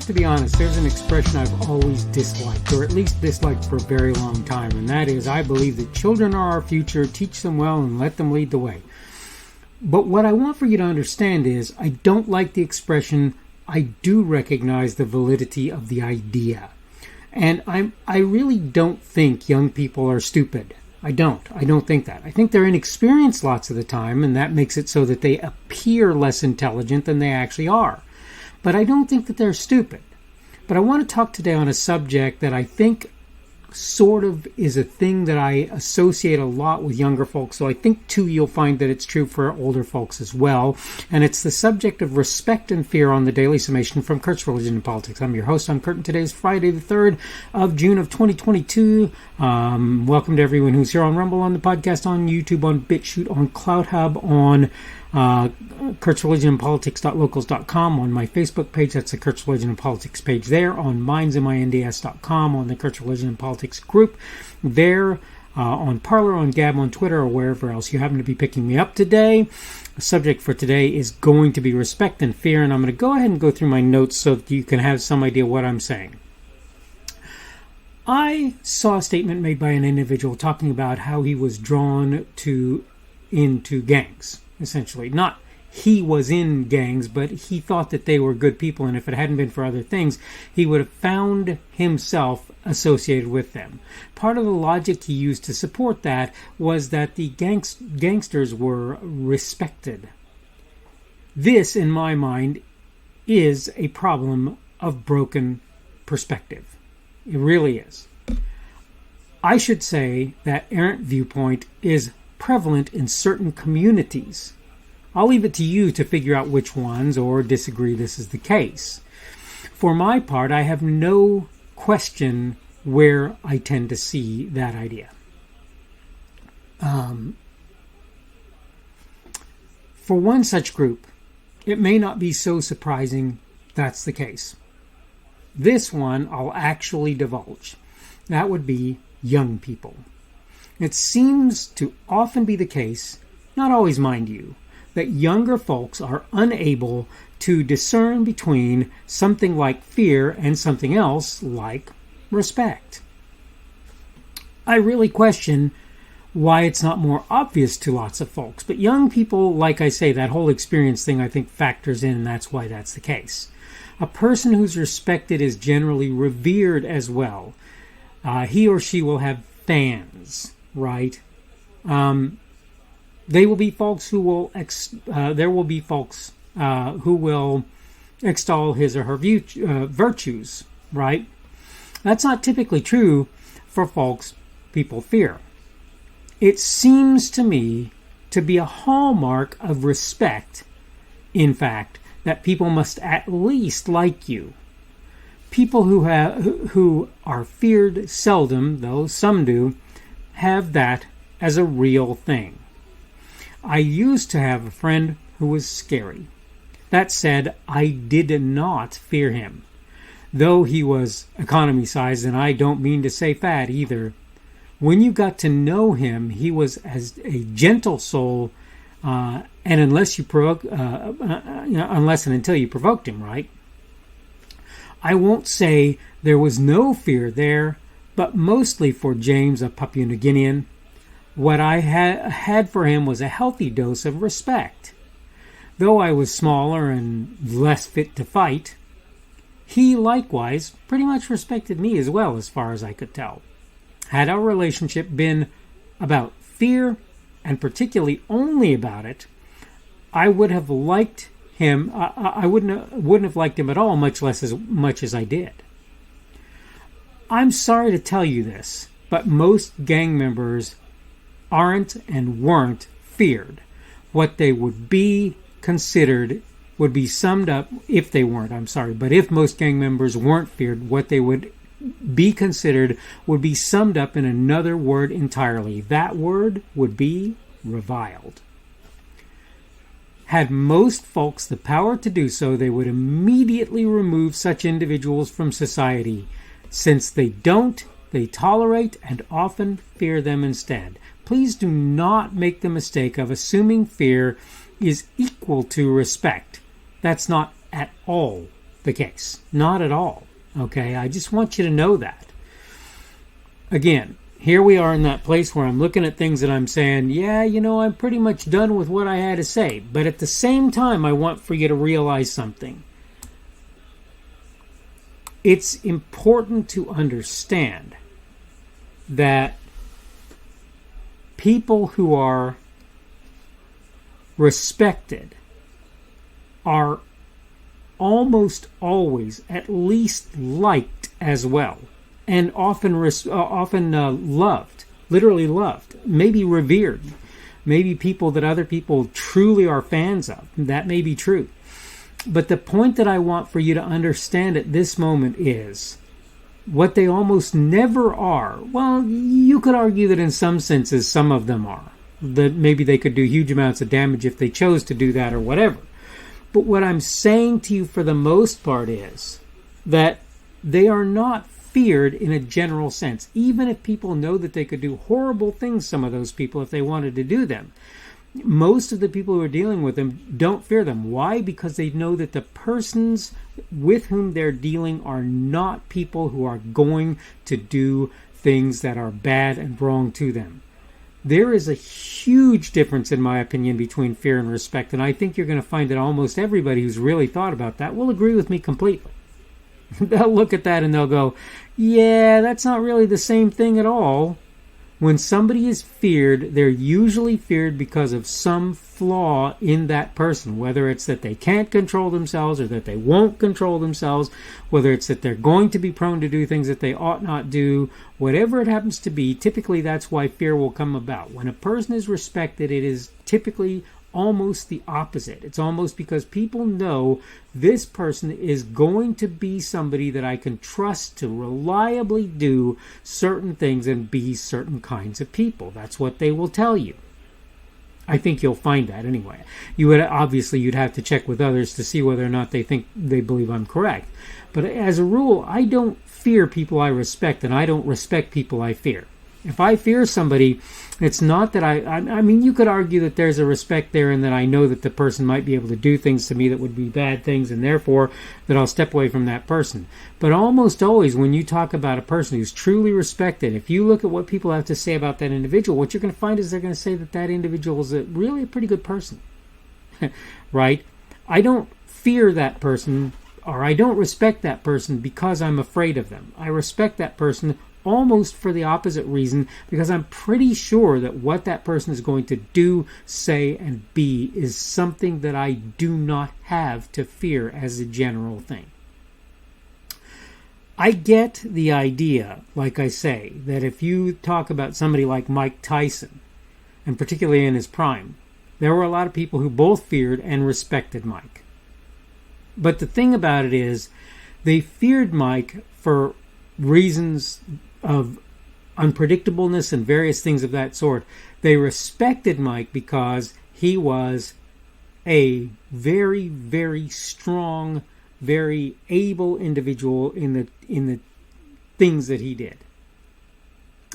to be honest, there's an expression I've always disliked, or at least disliked for a very long time, and that is, I believe that children are our future, teach them well, and let them lead the way. But what I want for you to understand is, I don't like the expression. I do recognize the validity of the idea. And I really don't think young people are stupid. I don't think that. I think they're inexperienced lots of the time, and that makes it so that they appear less intelligent than they actually are. But I don't think that they're stupid. But I want to talk today on a subject that I think sort of is a thing that I associate a lot with younger folks. So I think, too, you'll find that it's true for older folks as well. And it's the subject of respect and fear on the Daily Summation from Kurt's Religion and Politics. I'm your host. I'm Kurt, and today is Friday, the 3rd of June of 2022. Welcome to everyone who's here on Rumble, on the podcast, on YouTube, on BitChute, on CloudHub, on Kurt's Religion and Politics.locals.com, on my Facebook page. That's the Kurt's Religion and Politics page there, on mindsminds.com, on the Kurt's Religion and Politics group there, on Parler, on Gab, on Twitter, or wherever else you happen to be picking me up today. The subject for today is going to be respect and fear, and I'm going to go ahead and go through my notes so that you can have some idea what I'm saying. I saw a statement made by an individual talking about how he was drawn into gangs. Essentially, not he was in gangs, but he thought that they were good people, and if it hadn't been for other things, he would have found himself associated with them. Part of the logic he used to support that was that the gangsters were respected. This, in my mind, is a problem of broken perspective. It really is. I should say that errant viewpoint is prevalent in certain communities. I'll leave it to you to figure out which ones or disagree this is the case. For my part, I have no question where I tend to see that idea. For one such group, it may not be so surprising that's the case. This one I'll actually divulge. That would be young people. It seems to often be the case, not always mind you, that younger folks are unable to discern between something like fear and something else like respect. I really question why it's not more obvious to lots of folks, but young people, like I say, that whole experience thing I think factors in, and that's why that's the case. A person who's respected is generally revered as well. He or she will have fans. Right, they will be folks who will. There will be folks who will extol his or her virtues. Right, that's not typically true for folks people fear. It seems to me to be a hallmark of respect, in fact, that people must at least like you. People who are feared seldom, though some do, have that as a real thing. I used to have a friend who was scary. That said, I did not fear him. Though he was economy sized, and I don't mean to say fat either. When you got to know him, he was as a gentle soul, and unless and until you provoked him, right? I won't say there was no fear there, but mostly for James, a Papua New Guinean, what I had for him was a healthy dose of respect. Though I was smaller and less fit to fight, he likewise pretty much respected me as well, as far as I could tell. Had our relationship been about fear, and particularly only about it, I would have liked him. I wouldn't have liked him at all, much less as much as I did. I'm sorry to tell you this, but most gang members aren't and weren't feared. What they would be considered would be summed up, if they weren't, I'm sorry, but if most gang members weren't feared, what they would be considered would be summed up in another word entirely. That word would be reviled. Had most folks the power to do so, they would immediately remove such individuals from society. Since they don't, they tolerate and often fear them instead. Please do not make the mistake of assuming fear is equal to respect. That's not at all the case. Not at all. Okay, I just want you to know that. Again, here we are in that place where I'm looking at things and I'm saying, yeah, I'm pretty much done with what I had to say. But at the same time, I want for you to realize something. It's important to understand that people who are respected are almost always at least liked as well, and often loved, literally loved, maybe revered, maybe people that other people truly are fans of. That may be true. But the point that I want for you to understand at this moment is what they almost never are. Well, you could argue that in some senses some of them are. That maybe they could do huge amounts of damage if they chose to do that or whatever. But what I'm saying to you for the most part is that they are not feared in a general sense. Even if people know that they could do horrible things, some of those people, if they wanted to do them. Most of the people who are dealing with them don't fear them. Why? Because they know that the persons with whom they're dealing are not people who are going to do things that are bad and wrong to them. There is a huge difference, in my opinion, between fear and respect, and I think you're going to find that almost everybody who's really thought about that will agree with me completely. They'll look at that and they'll go, yeah, that's not really the same thing at all. When somebody is feared, they're usually feared because of some flaw in that person, whether it's that they can't control themselves or that they won't control themselves, whether it's that they're going to be prone to do things that they ought not do, whatever it happens to be. Typically, that's why fear will come about. When a person is respected, it is typically almost the opposite. It's almost because people know this person is going to be somebody that I can trust to reliably do certain things and be certain kinds of people. That's what they will tell you. I think you'll find that anyway. You'd have to check with others to see whether or not they believe I'm correct. But as a rule, I don't fear people I respect, and I don't respect people I fear. If I fear somebody, it's not that I mean, you could argue that there's a respect there and that I know that the person might be able to do things to me that would be bad things, and therefore that I'll step away from that person. But almost always when you talk about a person who's truly respected, if you look at what people have to say about that individual, what you're going to find is they're going to say that that individual is really a pretty good person. Right? I don't fear that person, or I don't respect that person because I'm afraid of them. I respect that person almost for the opposite reason, because I'm pretty sure that what that person is going to do, say, and be is something that I do not have to fear as a general thing. I get the idea, like I say, that if you talk about somebody like Mike Tyson, and particularly in his prime, there were a lot of people who both feared and respected Mike. But the thing about it is, they feared Mike for reasons of unpredictableness and various things of that sort. They respected Mike because he was a very, very strong, very able individual in the things that he did.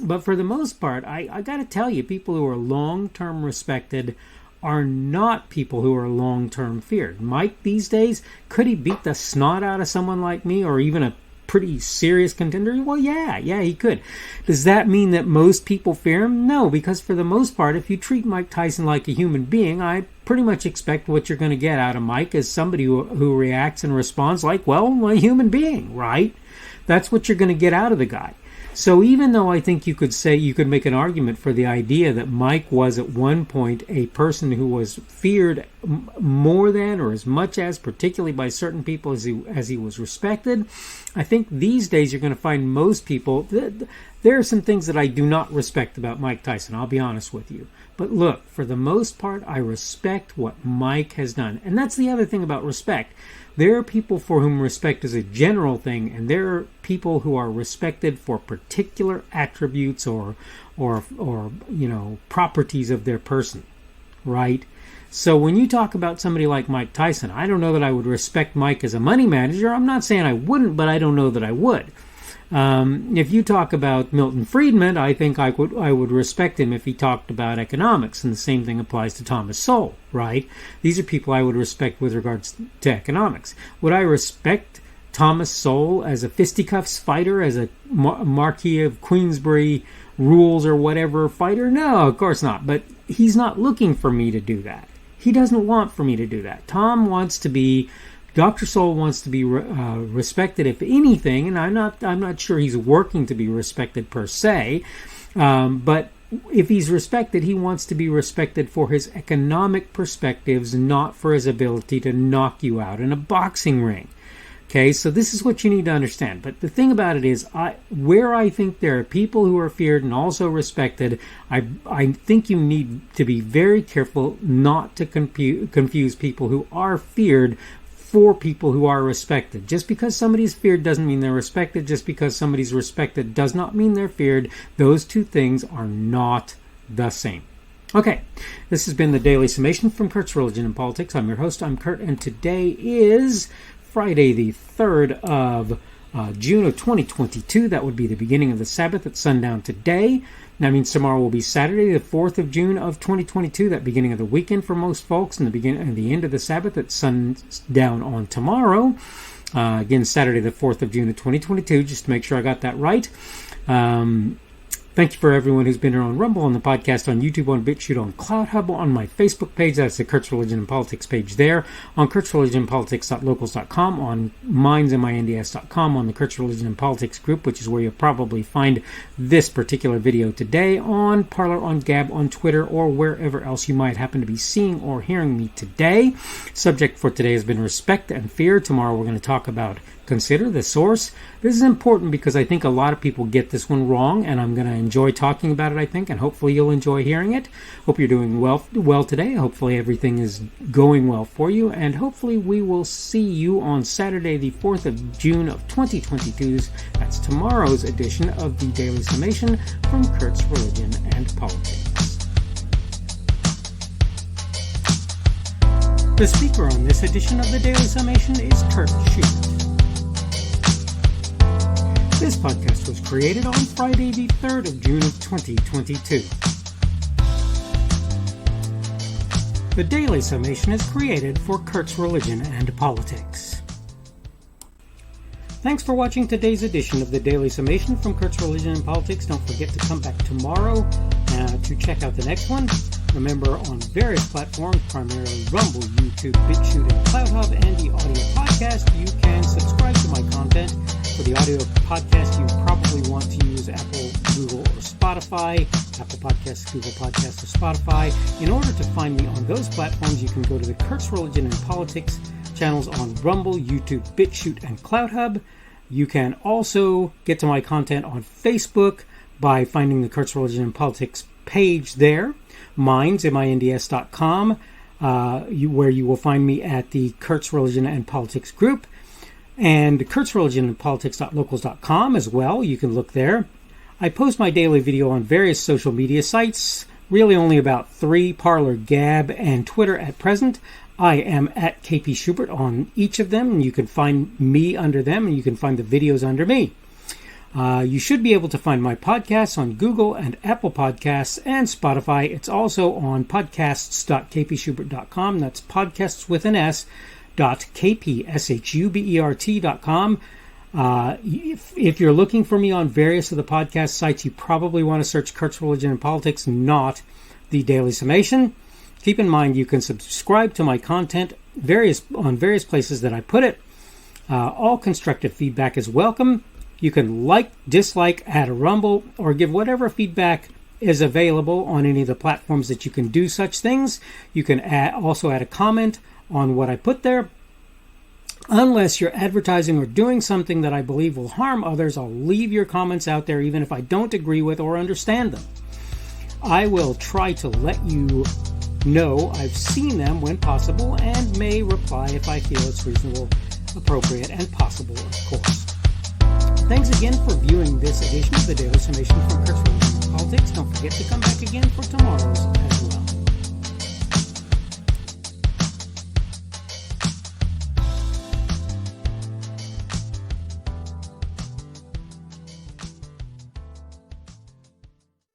But for the most part, I got to tell you, people who are long-term respected are not people who are long-term feared. Mike these days, could he beat the snot out of someone like me, or even a pretty serious contender? Well, yeah, he could. Does that mean that most people fear him? No, because for the most part, if you treat Mike Tyson like a human being, I pretty much expect what you're going to get out of Mike is somebody who reacts and responds like, well, a human being, right? That's what you're going to get out of the guy. So even though I think you could make an argument for the idea that Mike was at one point a person who was feared more than or as much as, particularly by certain people, as he was respected, I think these days you're going to find most people, there are some things that I do not respect about Mike Tyson, I'll be honest with you. But look, for the most part, I respect what Mike has done. And that's the other thing about respect. There are people for whom respect is a general thing, and there are people who are respected for particular attributes or properties of their person, right? So when you talk about somebody like Mike Tyson, I don't know that I would respect Mike as a money manager. I'm not saying I wouldn't, but I don't know that I would. If you talk about Milton Friedman, I think I would respect him if he talked about economics, and the same thing applies to Thomas Sowell, right? These are people I would respect with regards to economics. Would I respect Thomas Sowell as a fisticuffs fighter, as a Marquis of Queensberry rules or whatever fighter? No, of course not. But he's not looking for me to do that. He doesn't want for me to do that. Dr. Sowell wants to be respected, if anything, and I'm not sure he's working to be respected per se, but if he's respected, he wants to be respected for his economic perspectives, not for his ability to knock you out in a boxing ring. Okay, so this is what you need to understand. But the thing about it is, where I think there are people who are feared and also respected, I think you need to be very careful not to confuse people who are feared for people who are respected. Just because somebody's feared doesn't mean they're respected. Just because somebody's respected does not mean they're feared. Those two things are not the same. Okay, this has been the Daily Summation from Kurt's Religion and Politics. I'm your host, I'm Kurt, and today is Friday the 3rd of June of 2022. That would be the beginning of the Sabbath at sundown today. That means tomorrow will be Saturday, the 4th of June of 2022, that beginning of the weekend for most folks, and the end of the Sabbath at sundown on tomorrow. Again, Saturday, the 4th of June of 2022, just to make sure I got that right. Thank you for everyone who's been here on Rumble, on the podcast, on YouTube, on BitChute, on CloudHub, on my Facebook page. That's the Kurt's Religion and Politics page there. On kurtzreligionandpolitics.locals.com, on minds.com, on the Kurt's Religion and Politics group, which is where you'll probably find this particular video today, on Parler, on Gab, on Twitter, or wherever else you might happen to be seeing or hearing me today. Subject for today has been respect and fear. Tomorrow we're going to talk about consider the source. This is important because I think a lot of people get this one wrong, and I'm going to enjoy talking about it, I think, and hopefully you'll enjoy hearing it. Hope you're doing well today. Hopefully everything is going well for you, and hopefully we will see you on Saturday, the 4th of June of 2022. That's tomorrow's edition of the Daily Summation from Kurt's Religion and Politics. The speaker on this edition of the Daily Summation is Kurt Schubert. This podcast was created on Friday, the 3rd of June of 2022. The Daily Summation is created for Kurt's Religion and Politics. Thanks for watching today's edition of the Daily Summation from Kurt's Religion and Politics. Don't forget to come back tomorrow to check out the next one. Remember, on various platforms, primarily Rumble, YouTube, BitChute, and CloudHub, and the audio podcast, you can subscribe to my content. For the audio podcast, you probably want to use Apple, Google, or Spotify. Apple Podcasts, Google Podcasts, or Spotify. In order to find me on those platforms, you can go to the Kurt's Religion and Politics channels on Rumble, YouTube, BitChute, and CloudHub. You can also get to my content on Facebook by finding the Kurt's Religion and Politics page there. minds.com, where you will find me at the Kurt's Religion and Politics group, and Kurt's Religion and Politics.locals.com as well. You can look there. I post my daily video on various social media sites, really only about 3, Parler, Gab, and Twitter at present. I am at KP Schubert on each of them, and you can find me under them, and you can find the videos under me. You should be able to find my podcasts on Google and Apple Podcasts and Spotify. It's also on podcasts.kpschubert.com. That's podcasts with an S, .kpschubert.com. If you're looking for me on various of the podcast sites, you probably want to search Kurt's Religion and Politics, not the Daily Summation. Keep in mind you can subscribe to my content on various places that I put it. All constructive feedback is welcome. You can like, dislike, add a rumble, or give whatever feedback is available on any of the platforms that you can do such things. You can also add a comment on what I put there. Unless you're advertising or doing something that I believe will harm others, I'll leave your comments out there even if I don't agree with or understand them. I will try to let you know I've seen them when possible and may reply if I feel it's reasonable, appropriate, and possible, of course. Thanks again for viewing this edition of the Daily Summation from Kurt's Religion and Politics. Don't forget to come back again for tomorrow's as well.